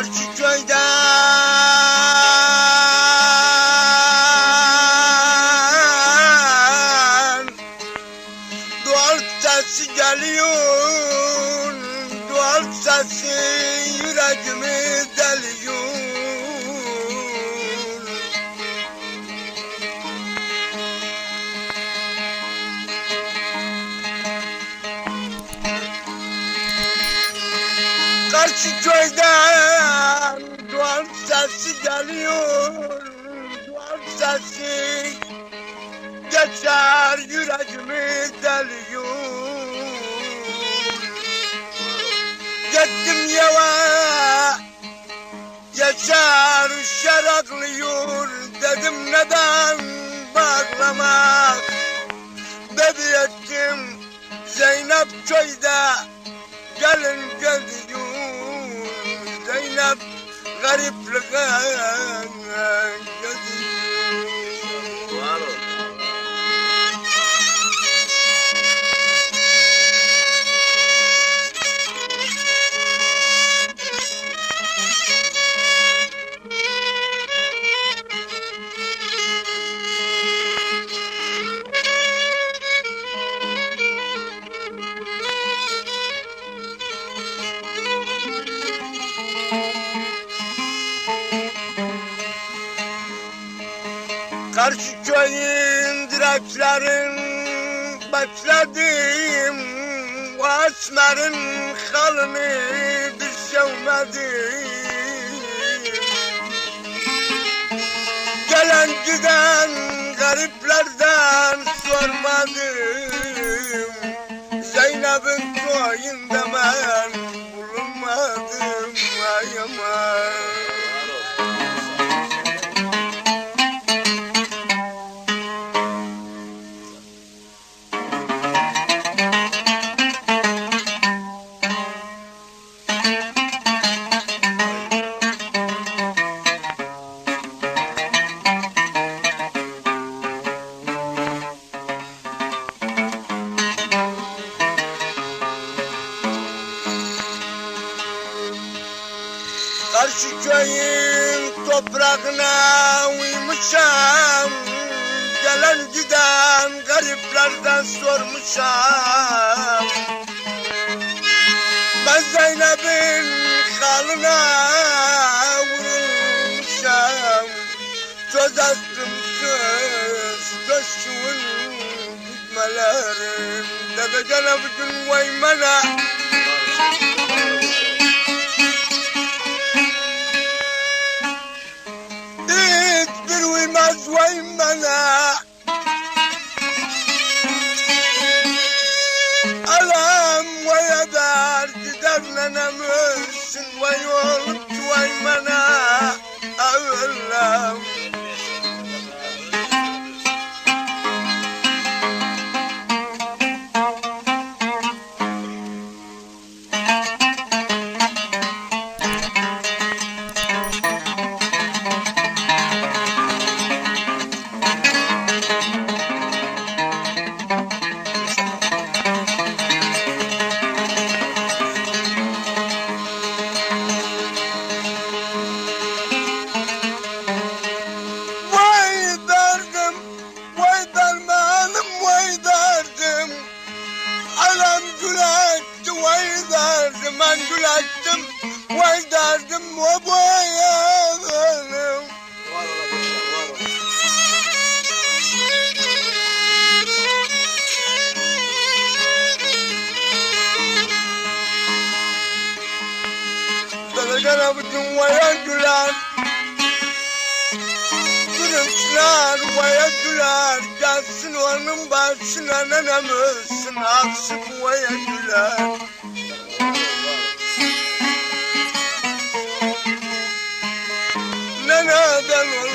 Karşı köyden dual sesi geliyor, dual sesi yüreğimi deliyor. Karşı köyden dual sesi geliyor, dual sesi geçer yüreğimi deliyor. Gittim yava, geçer şeraklıyor, dedim neden bağlamak, dedi ettim Zeynep köyde gelin geliyor. Zeynep garipliğe gidiyor. Karşı köyün direklerin bekledim, ağaçların halını bir sevmedim. Gelen giden gariplerden sormadım, Zeynep'in köyünde ben bulunmadım. Ay aman. Karşı köyün toprağına uymuşam, gelen giden gariplerden sormuşam. Ben Zeynep'in halına vurulmuşam, söz astım söz gitmelerim, dedecene bütün vaymana. Vaymana alam vaya dar gider nenemizsin vay olup vaymana Allah'ım. Ben gül açtım, vay derdim o boyanım. Dedecene bütün vaya güler, gülümsüler vaya güler, gelsin onun başına nenemizsin, aksın vaya güler. Neden olur?